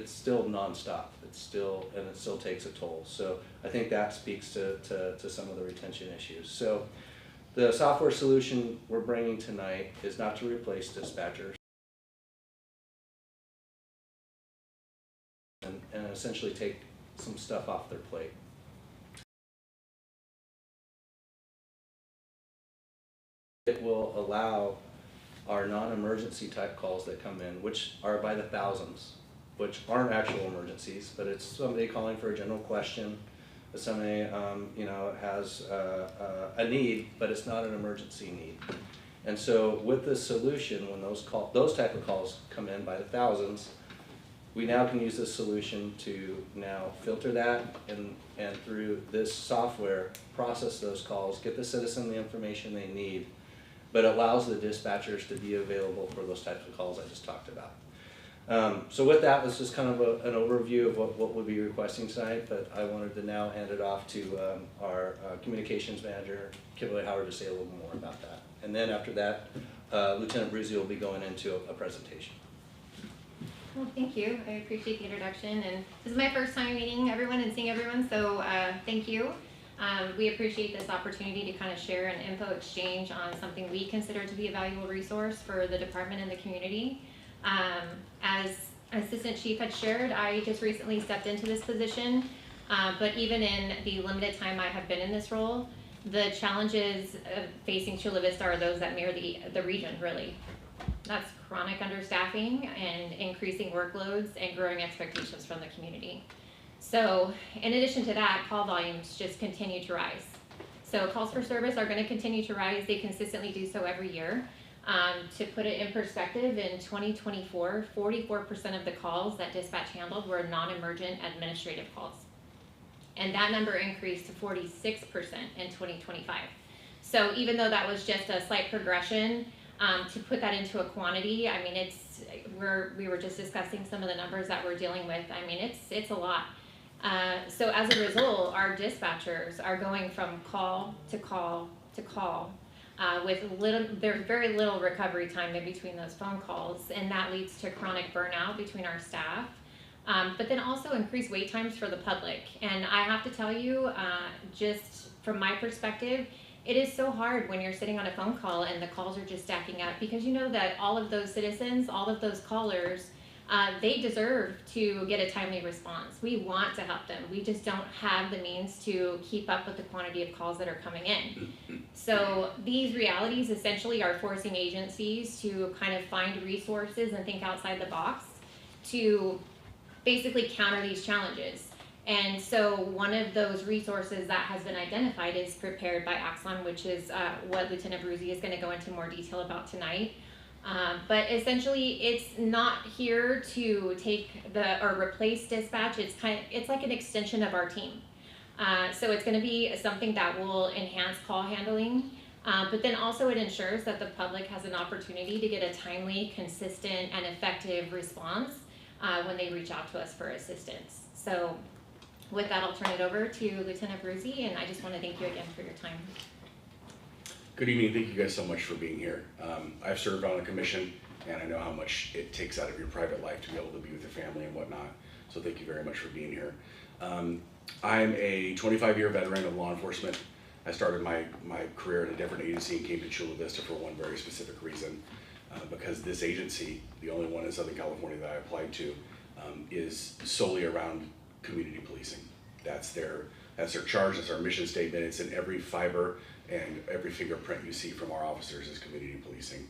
still nonstop. It still takes a toll. So I think that speaks to some of the retention issues. So the software solution we're bringing tonight is not to replace dispatchers and essentially take some stuff off their plate. It will allow our non-emergency type calls that come in, which are by the thousands, which aren't actual emergencies, but it's somebody calling for a general question, somebody has a need, but it's not an emergency need. And so with this solution, when those type of calls come in by the thousands, we now can use this solution to now filter that and through this software process those calls, get the citizen the information they need, but allows the dispatchers to be available for those types of calls I just talked about. So with that, this is kind of an overview of what we'll be requesting tonight, but I wanted to now hand it off to our communications manager, Kimberly Howard, to say a little more about that. And then after that, Lieutenant Bruzzi will be going into a presentation. Well, thank you. I appreciate the introduction, and this is my first time meeting everyone and seeing everyone, so thank you. We appreciate this opportunity to kind of share an info exchange on something we consider to be a valuable resource for the department and the community. As Assistant Chief had shared, I just recently stepped into this position, but even in the limited time I have been in this role, the challenges facing Chula Vista are those that mirror the region, really. That's chronic understaffing and increasing workloads and growing expectations from the community. So in addition to that, call volumes just continue to rise. So calls for service are going to continue to rise. They consistently do so every year. To put it in perspective, in 2024, 44% of the calls that dispatch handled were non-emergent administrative calls. And that number increased to 46% in 2025. So even though that was just a slight progression, to put that into a quantity, I mean, we were just discussing some of the numbers that we're dealing with. I mean, it's a lot. So as a result, our dispatchers are going from call to call to call there's very little recovery time in between those phone calls, and that leads to chronic burnout between our staff, but then also increased wait times for the public. And I have to tell you, just from my perspective, it is so hard when you're sitting on a phone call and the calls are just stacking up, because you know that all of those citizens, all of those callers, they deserve to get a timely response. We want to help them. We just don't have the means to keep up with the quantity of calls that are coming in. So these realities essentially are forcing agencies to kind of find resources and think outside the box to basically counter these challenges. And so one of those resources that has been identified is Prepared by Axon, which is what Lieutenant Bruzzi is going to go into more detail about tonight. But essentially, it's not here to take or replace dispatch. It's like an extension of our team. So it's going to be something that will enhance call handling, but then also it ensures that the public has an opportunity to get a timely, consistent, and effective response when they reach out to us for assistance. So with that, I'll turn it over to Lieutenant Bruzzi, and I just want to thank you again for your time. Good evening. Thank you guys so much for being here. I've served on a commission, and I know how much it takes out of your private life to be able to be with your family and whatnot. So thank you very much for being here. I'm a 25-year veteran of law enforcement. I started my career in a different agency and came to Chula Vista for one very specific reason, because this agency, the only one in Southern California that I applied to, is solely around community policing. That's their charge, that's our mission statement. It's in every fiber and every fingerprint you see from our officers is community policing.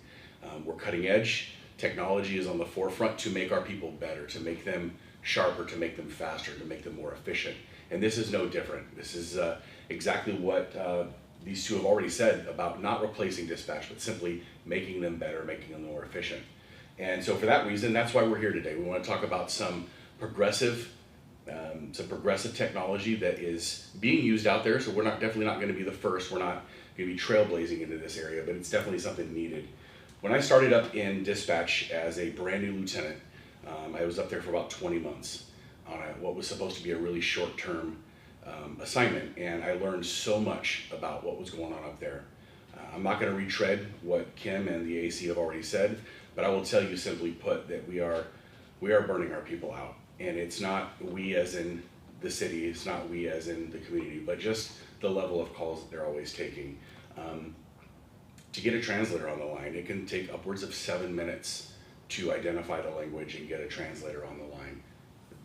We're cutting edge. Technology is on the forefront to make our people better, to make them sharper, to make them faster, to make them more efficient. And this is no different. This is exactly what these two have already said about not replacing dispatch, but simply making them better, making them more efficient. And so for that reason, that's why we're here today. We want to talk about some progressive technology that is being used out there. So we're definitely not going to be the first. We're not going to be trailblazing into this area, but it's definitely something needed. When I started up in dispatch as a brand new lieutenant, I was up there for about 20 months on what was supposed to be a really short-term assignment, and I learned so much about what was going on up there. I'm not going to retread what Kim and the AC have already said, but I will tell you simply put that we are burning our people out. And it's not we as in the city, it's not we as in the community, but just the level of calls that they're always taking. To get a translator on the line, it can take upwards of 7 minutes to identify the language and get a translator on the line.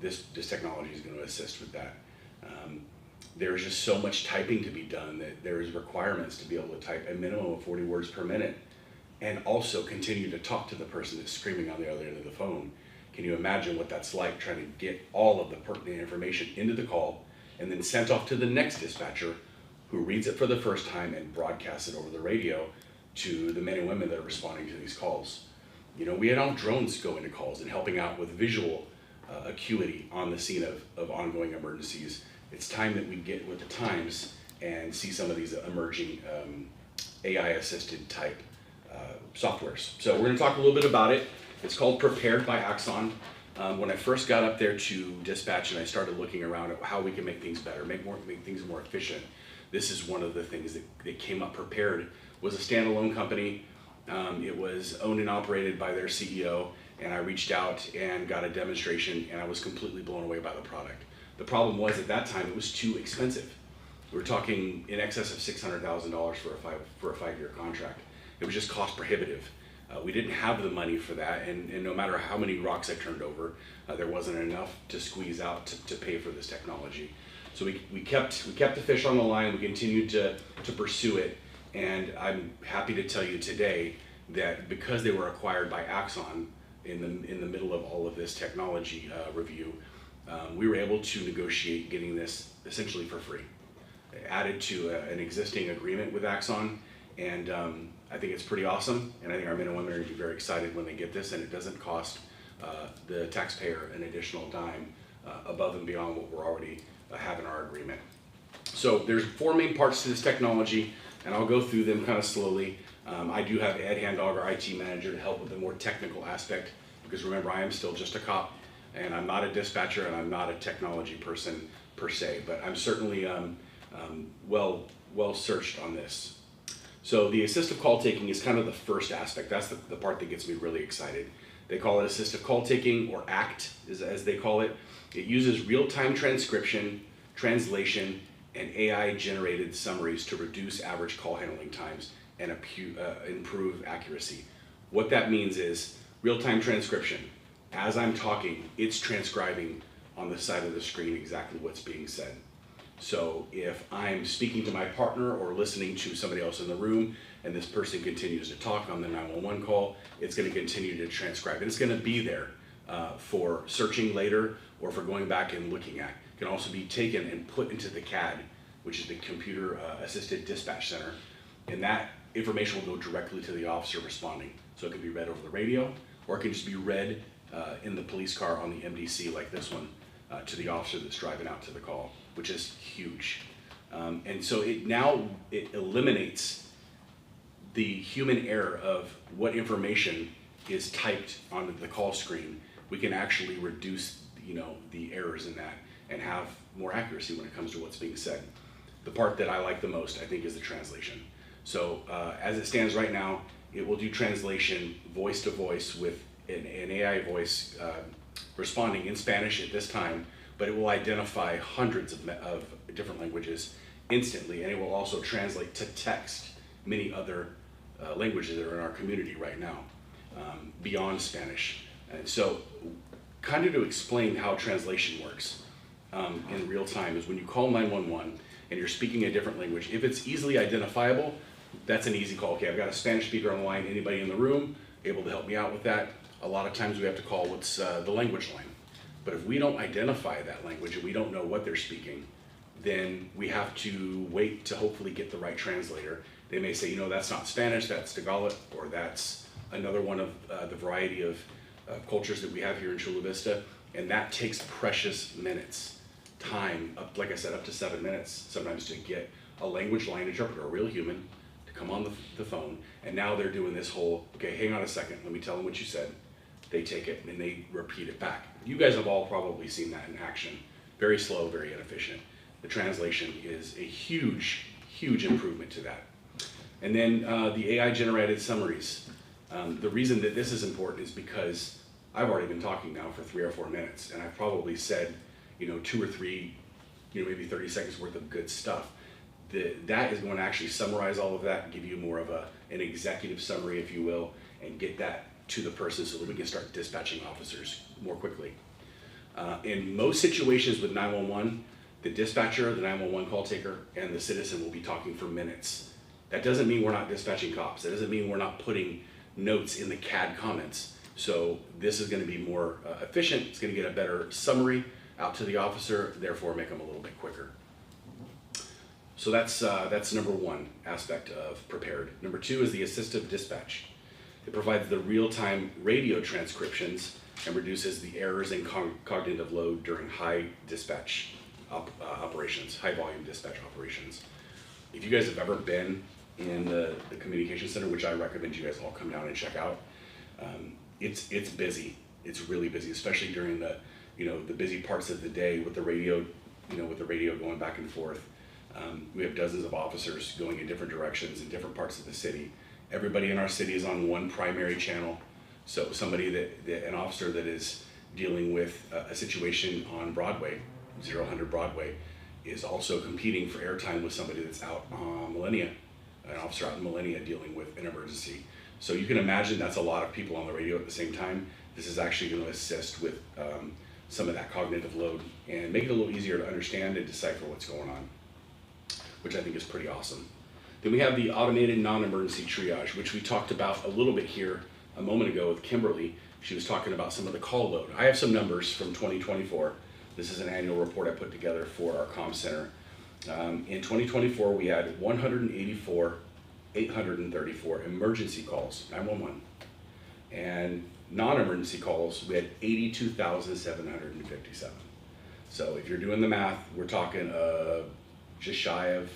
This technology is going to assist with that. There's just so much typing to be done that there's requirements to be able to type a minimum of 40 words per minute and also continue to talk to the person that's screaming on the other end of the phone. Can you imagine what that's like, trying to get all of the pertinent information into the call and then sent off to the next dispatcher who reads it for the first time and broadcasts it over the radio to the men and women that are responding to these calls. You know, we had all drones go into calls and helping out with visual acuity on the scene of ongoing emergencies. It's time that we get with the times and see some of these emerging AI-assisted type softwares. So we're gonna talk a little bit about it. It's called Prepared by Axon. When I first got up there to dispatch and I started looking around at how we can make things better, make things more efficient, this is one of the things that came up. Prepared was a standalone company. It was owned and operated by their CEO, and I reached out and got a demonstration, and I was completely blown away by the product. The problem was at that time it was too expensive. We were talking in excess of $600,000 for a 5-year contract. It was just cost prohibitive. We didn't have the money for that, and no matter how many rocks I turned over, there wasn't enough to squeeze out to pay for this technology. So we kept the fish on the line. We continued to pursue it, and I'm happy to tell you today that because they were acquired by Axon in the middle of all of this technology review, we were able to negotiate getting this essentially for free, added to an existing agreement with Axon, and I think it's pretty awesome, and I think our men and women are going to be very excited when they get this, and it doesn't cost the taxpayer an additional dime above and beyond what we're already have in our agreement. So there's 4 main parts to this technology, and I'll go through them kind of slowly. I do have Ed Handog, our IT manager, to help with the more technical aspect, because remember, I am still just a cop, and I'm not a dispatcher, and I'm not a technology person per se, but I'm certainly well searched on this. So the assistive call taking is kind of the first aspect. That's the part that gets me really excited. They call it assistive call taking, or ACT as they call it. It uses real-time transcription, translation, and AI-generated summaries to reduce average call handling times and improve accuracy. What that means is real-time transcription. As I'm talking, it's transcribing on the side of the screen exactly what's being said. So if I'm speaking to my partner or listening to somebody else in the room and this person continues to talk on the 911 call, it's going to continue to transcribe. And it's going to be there for searching later or for going back and looking at. It can also be taken and put into the CAD, which is the Computer Assisted Dispatch Center, and that information will go directly to the officer responding. So it can be read over the radio, or it can just be read in the police car on the MDC like this one to the officer that's driving out to the call, which is huge. And so it eliminates the human error of what information is typed onto the call screen. We can actually reduce the errors in that and have more accuracy when it comes to what's being said. The part that I like the most, I think, is the translation. So as it stands right now, it will do translation voice to voice with an AI voice responding in Spanish at this time, but it will identify hundreds of different languages instantly, and it will also translate to text many other languages that are in our community right now, beyond Spanish. And so kind of to explain how translation works in real time is when you call 911 and you're speaking a different language, if it's easily identifiable, that's an easy call. Okay, I've got a Spanish speaker on the line, anybody in the room able to help me out with that? A lot of times we have to call what's the language line. But if we don't identify that language and we don't know what they're speaking, then we have to wait to hopefully get the right translator. They may say, that's not Spanish, that's Tagalog, or that's another one of the variety of cultures that we have here in Chula Vista, and that takes precious minutes, time, like I said, up to 7 minutes sometimes to get a language line interpreter, a real human, to come on the phone. And now they're doing this whole, okay, hang on a second, let me tell them what you said. They take it and they repeat it back. You guys have all probably seen that in action. Very slow, very inefficient. The translation is a huge, huge improvement to that. And then the AI generated summaries. The reason that this is important is because I've already been talking now for 3 or 4 minutes, and I've probably said, 2 or 3, maybe 30 seconds worth of good stuff. That is going to actually summarize all of that, give you more of an executive summary, if you will, and get that to the person so that we can start dispatching officers more quickly. In most situations with 911, the dispatcher, the 911 call taker, and the citizen will be talking for minutes. That doesn't mean we're not dispatching cops. That doesn't mean we're not putting notes in the CAD comments. So this is going to be more efficient. It's going to get a better summary out to the officer, therefore make them a little bit quicker. So that's number one aspect of prepared. Number two is the assistive dispatch. It provides the real-time radio transcriptions and reduces the errors and cognitive load during high dispatch operations, high volume dispatch operations. If you guys have ever been in the communication center, which I recommend you guys all come down and check out, it's busy. It's really busy, especially during the busy parts of the day with the radio, with the radio going back and forth. We have dozens of officers going in different directions in different parts of the city. Everybody in our city is on one primary channel. So somebody an officer that is dealing with a situation on Broadway, 0 Broadway, is also competing for airtime with somebody that's out on Millennia, an officer out in Millennia dealing with an emergency. So you can imagine that's a lot of people on the radio at the same time. This is actually going to assist with some of that cognitive load and make it a little easier to understand and decipher what's going on, which I think is pretty awesome. Then we have the automated non-emergency triage, which we talked about a little bit here a moment ago with Kimberly. She was talking about some of the call load. I have some numbers from 2024. This is an annual report I put together for our comm center. In 2024, we had 834 emergency calls, 911. And non-emergency calls, we had 82,757. So if you're doing the math, we're talking just shy of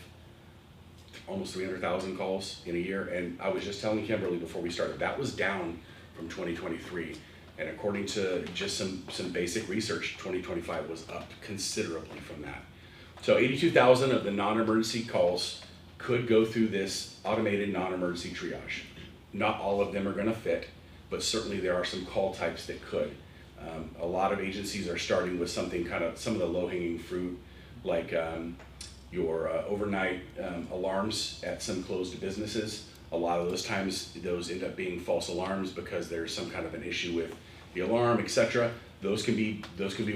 almost 300,000 calls in a year. And I was just telling Kimberly before we started, that was down from 2023. And according to just some basic research, 2025 was up considerably from that. So 82,000 of the non-emergency calls could go through this automated non-emergency triage. Not all of them are going to fit, but certainly there are some call types that could. A lot of agencies are starting with some of the low-hanging fruit, like your overnight alarms at some closed businesses. A lot of those times, those end up being false alarms because there's some kind of an issue with the alarm, etc. Those can be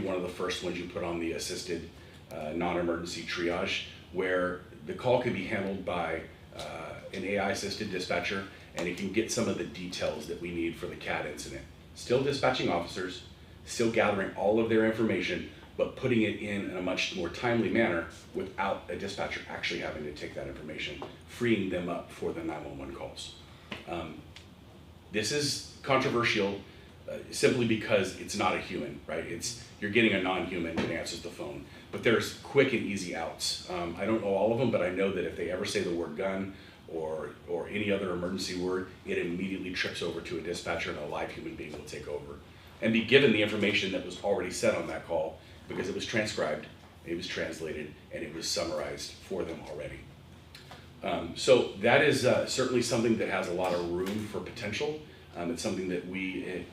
one of the first ones you put on the assisted non-emergency triage, where the call can be handled by an AI-assisted dispatcher, and it can get some of the details that we need for the CAD incident. Still dispatching officers, still gathering all of their information, but putting it in a much more timely manner without a dispatcher actually having to take that information, freeing them up for the 911 calls. This is controversial simply because it's not a human, right? You're getting a non-human that answers the phone, but there's quick and easy outs. I don't know all of them, but I know that if they ever say the word gun or any other emergency word, it immediately trips over to a dispatcher and a live human being will take over and be given the information that was already said on that call, because it was transcribed, it was translated, and it was summarized for them already. So that is certainly something that has a lot of room for potential. It's something that we,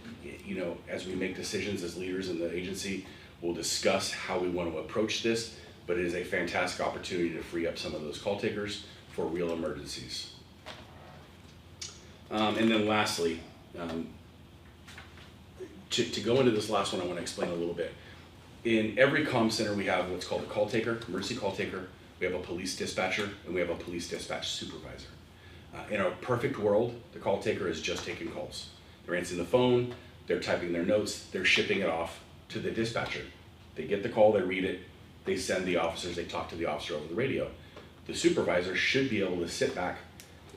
as we make decisions as leaders in the agency, we'll discuss how we want to approach this, but it is a fantastic opportunity to free up some of those call takers for real emergencies. And then lastly, to go into this last one, I want to explain a little bit. In every comm center, we have what's called a call taker, emergency call taker. We have a police dispatcher, and we have a police dispatch supervisor. In a perfect world, the call taker is just taking calls. They're answering the phone, they're typing their notes, they're shipping it off to the dispatcher. They get the call, they read it, they send the officers, they talk to the officer over the radio. The supervisor should be able to sit back,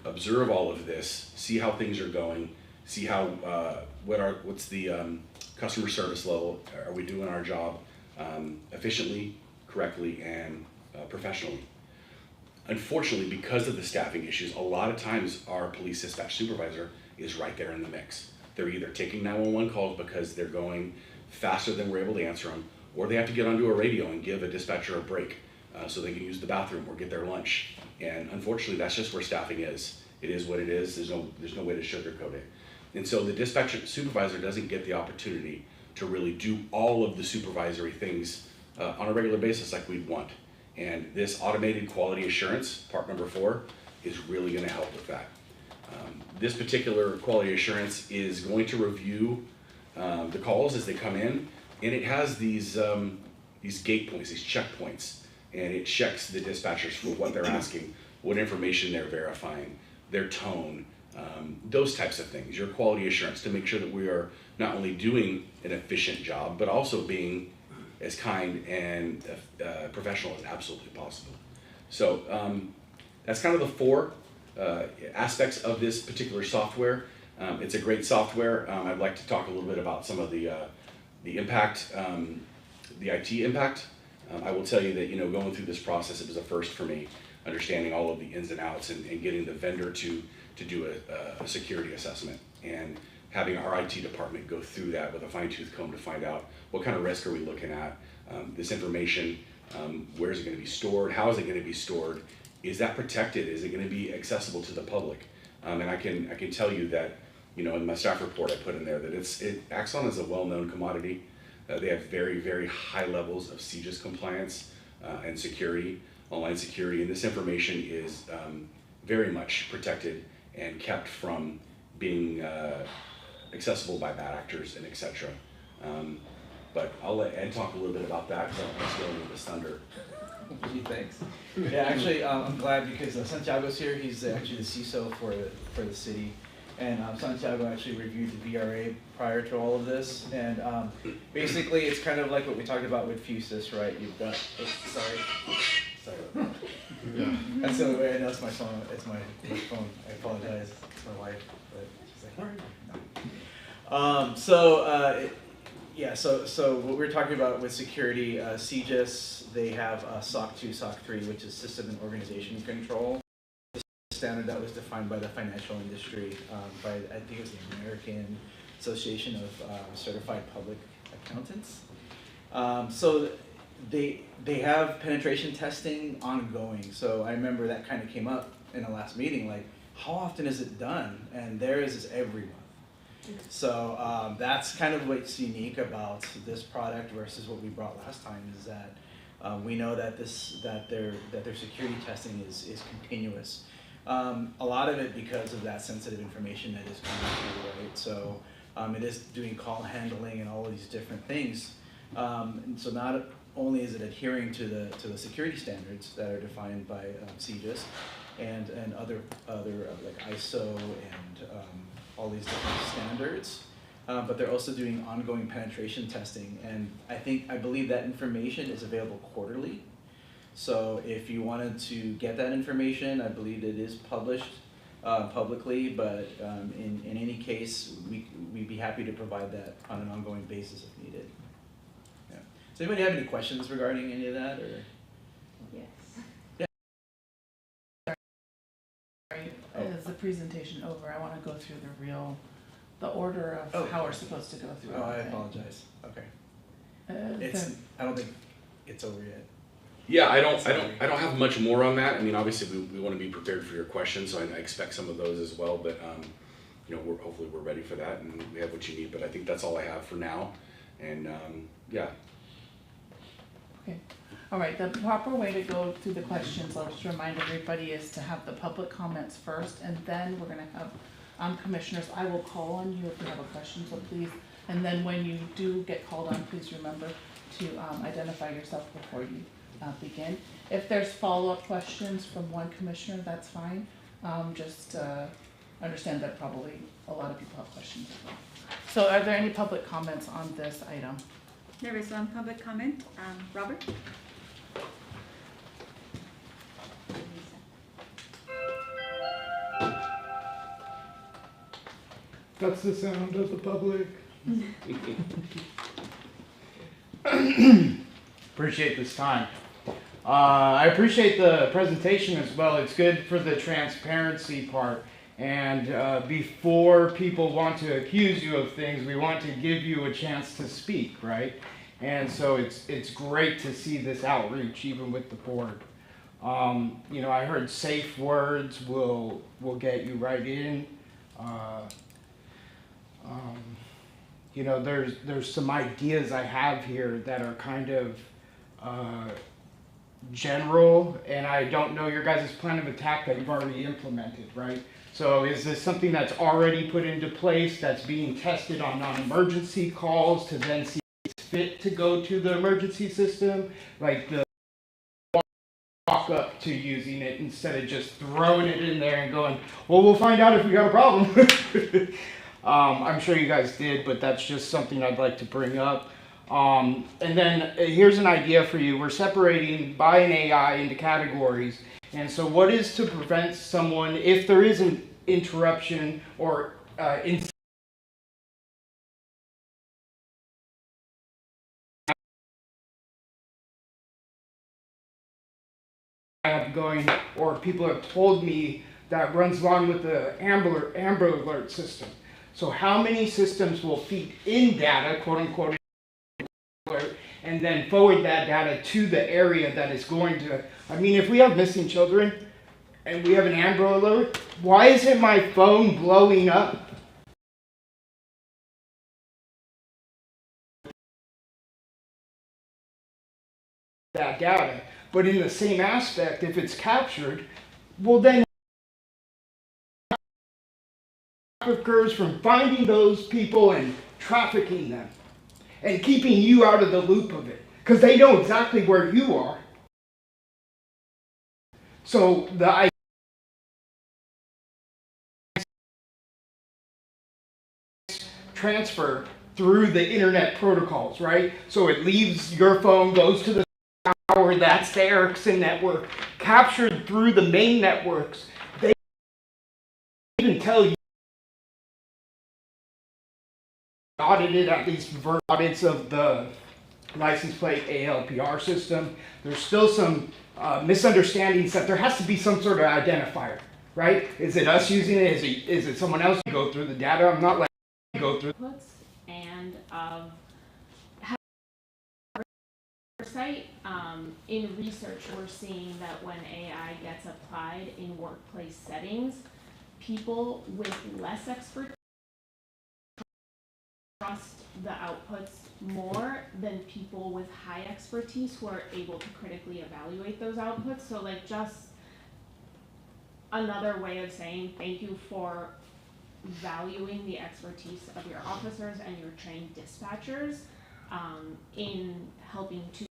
observe all of this, see how things are going, see how what's the customer service level, are we doing our job efficiently, correctly, and professionally. Unfortunately, because of the staffing issues, a lot of times our police dispatch supervisor is right there in the mix. They're either taking 911 calls because they're going faster than we're able to answer them, or they have to get onto a radio and give a dispatcher a break so they can use the bathroom or get their lunch. And unfortunately, that's just where staffing is. It is what it is. There's no way to sugarcoat it. And so the dispatcher supervisor doesn't get the opportunity to really do all of the supervisory things on a regular basis like we'd want. And this automated quality assurance, part number 4, is really going to help with that. This particular quality assurance is going to review the calls as they come in, and it has these gate points, these checkpoints, and it checks the dispatchers for what they're asking, what information they're verifying, their tone, those types of things, your quality assurance, to make sure that we are not only doing an efficient job, but also being as kind and professional as absolutely possible. So that's kind of the 4 aspects of this particular software. It's a great software. I'd like to talk a little bit about some of the impact, the IT impact. I will tell you that, you know, going through this process, it was a first for me, understanding all of the ins and outs and getting the vendor to do a security assessment, and having our IT department go through that with a fine-tooth comb to find out what kind of risk are we looking at, this information, where is it going to be stored, how is it going to be stored, is that protected, is it going to be accessible to the public? And I can tell you that, you know, in my staff report I put in there that Axon is a well-known commodity. They have very, very high levels of CJIS compliance and security, online security, and this information is very much protected and kept from being accessible by bad actors and etc. But I'll let Ed talk a little bit about that, because I'm stealing his thunder. Gee, thanks. Yeah, actually, I'm glad because Santiago's here. He's actually the CISO for the city, and Santiago actually reviewed the VRA prior to all of this. And basically, it's kind of like what we talked about with Fusus, right? You've got. Sorry. Yeah. That's the only way I know it's my phone. It's my phone. I apologize. It's my wife, but she's like, no. So what we're talking about with security, CJIS, they have SOC 2, SOC 3, which is System and Organization Control. The standard that was defined by the financial industry, by I think it was the American Association of Certified Public Accountants. So they have penetration testing ongoing. So I remember that kind of came up in the last meeting, like, how often is it done? And theirs is every month. So that's kind of what's unique about this product versus what we brought last time, is that we know that their security testing is continuous. A lot of it because of that sensitive information that is coming through, right? So it is doing call handling and all of these different things. And so not only is it adhering to the security standards that are defined by CJIS and other like ISO and all these different standards, but they're also doing ongoing penetration testing. And I believe that information is available quarterly. So if you wanted to get that information, I believe it is published publicly, but in any case, we'd be happy to provide that on an ongoing basis if needed. Yeah. Does anybody have any questions regarding any of that? Or? Yes. Is the presentation over? I want to go through the order of how we're supposed to go through. Oh, I apologize. Okay. I don't think it's over yet. Yeah, I don't have much more on that. I mean, obviously we want to be prepared for your questions, so I expect some of those as well. But you know, hopefully we're ready for that and we have what you need. But I think that's all I have for now. And yeah. Okay. All right. The proper way to go through the questions, I'll just remind everybody, is to have the public comments first, and then we're going to have commissioners. I will call on you if you have a question, so please. And then when you do get called on, please remember to identify yourself before you begin. If there's follow-up questions from one commissioner, that's fine. Just understand that probably a lot of people have questions as well. So are there any public comments on this item? There is one public comment. Robert? That's the sound of the public. Appreciate this time. I appreciate the presentation as well. It's good for the transparency part. And before people want to accuse you of things, we want to give you a chance to speak, right? And so it's great to see this outreach, even with the board. You know, I heard safe words will get you right in. You know, there's some ideas I have here that are kind of general, and I don't know your guys' plan of attack that you've already implemented, right? So is this something that's already put into place, that's being tested on non-emergency calls to then see if it's fit to go to the emergency system? Like the walk up to using it instead of just throwing it in there and going, well, we'll find out if we got a problem. I'm sure you guys did, but that's just something I'd like to bring up. And then here's an idea for you. We're separating by an AI into categories. And so what is to prevent someone, if there is an interruption or going, or people have told me that runs along with the Amber Alert system. So how many systems will feed in data, quote unquote, alert, and then forward that data to the area that is going to, I mean, if we have missing children and we have an Amber Alert, why isn't my phone blowing up? That data. But in the same aspect, if it's captured, well then traffickers from finding those people and trafficking them and keeping you out of the loop of it because they know exactly where you are. So the transfer through the internet protocols, right? So it leaves your phone, goes to the tower, that's the Ericsson network, captured through the main networks. They even tell you audited, at least audits of the license plate ALPR system. There's still some misunderstandings that there has to be some sort of identifier, right? Is it us using it? Is it someone else go through the data? I'm not letting you go through. And oversight. In research, we're seeing that when AI gets applied in workplace settings, people with less expertise trust the outputs more than people with high expertise who are able to critically evaluate those outputs. So like just another way of saying thank you for valuing the expertise of your officers and your trained dispatchers in helping to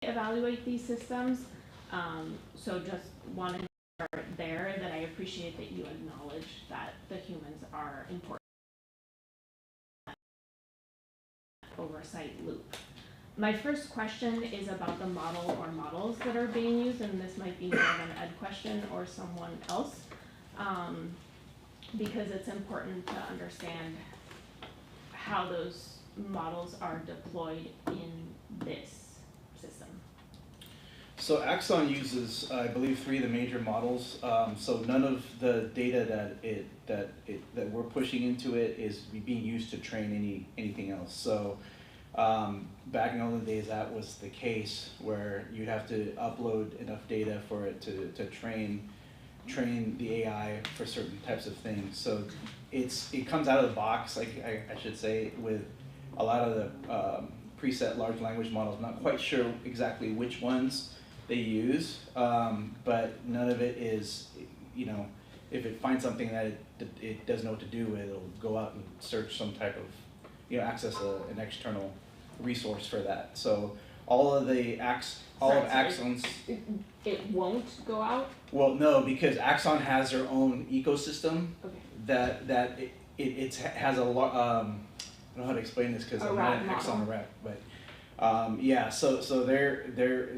evaluate these systems. So just wanted to start there, that I appreciate that you acknowledge that the humans are important oversight loop. My first question is about the model or models that are being used, and this might be more of an Ed question or someone else, because it's important to understand how those models are deployed in this system. So Axon uses, I believe, 3 of the major models. So none of the data that we're pushing into it is being used to train anything else. So back in all the days, that was the case, where you'd have to upload enough data for it to train the AI for certain types of things. So it comes out of the box, like I should say, with a lot of the preset large language models. I'm not quite sure exactly which ones they use, but none of it is, you know, if it finds something that it doesn't know what to do with, it'll go out and search some type of, you know, access an external resource for that. So all of Axon's... It won't go out? Well, no, because Axon has their own ecosystem. Okay. that it has a lot, I don't know how to explain this because I'm not an Axon rep, but yeah, so their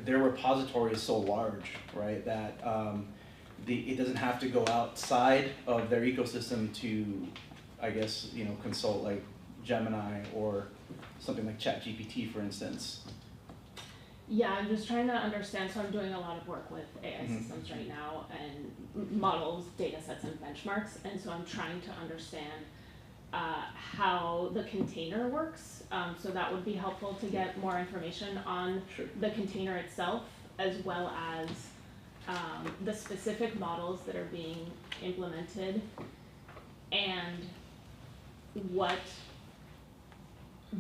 repository is so large, right, that it doesn't have to go outside of their ecosystem to, I guess, you know, consult like Gemini or something like ChatGPT, for instance. Yeah, I'm just trying to understand. So I'm doing a lot of work with AI systems right now, and models, data sets, and benchmarks. And so I'm trying to understand how the container works. So that would be helpful to get more information on the container itself, as well as the specific models that are being implemented, and what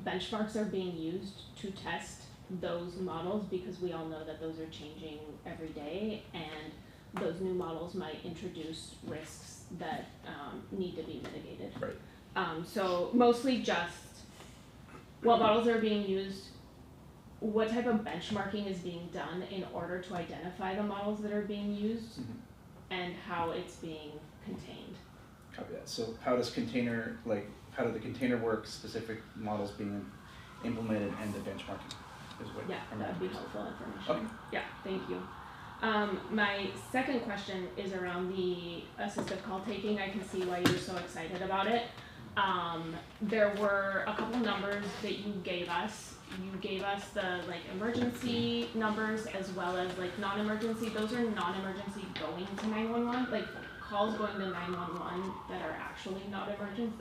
benchmarks are being used to test those models, because we all know that those are changing every day, and those new models might introduce risks that need to be mitigated. Right. So mostly just what models are being used, what type of benchmarking is being done in order to identify the models that are being used, and how it's being contained. Copy that. So how does how do the container work, specific models being implemented, and the benchmarking is what? Yeah, I'm that would be interested. helpful information. Okay. Yeah, thank you. My second question is around the assistive call taking. I can see why you're so excited about it. There were a couple numbers that you gave us. You gave us the emergency numbers as well as non-emergency. Those are non-emergency going to 911, calls going to 911 that are actually not emergency,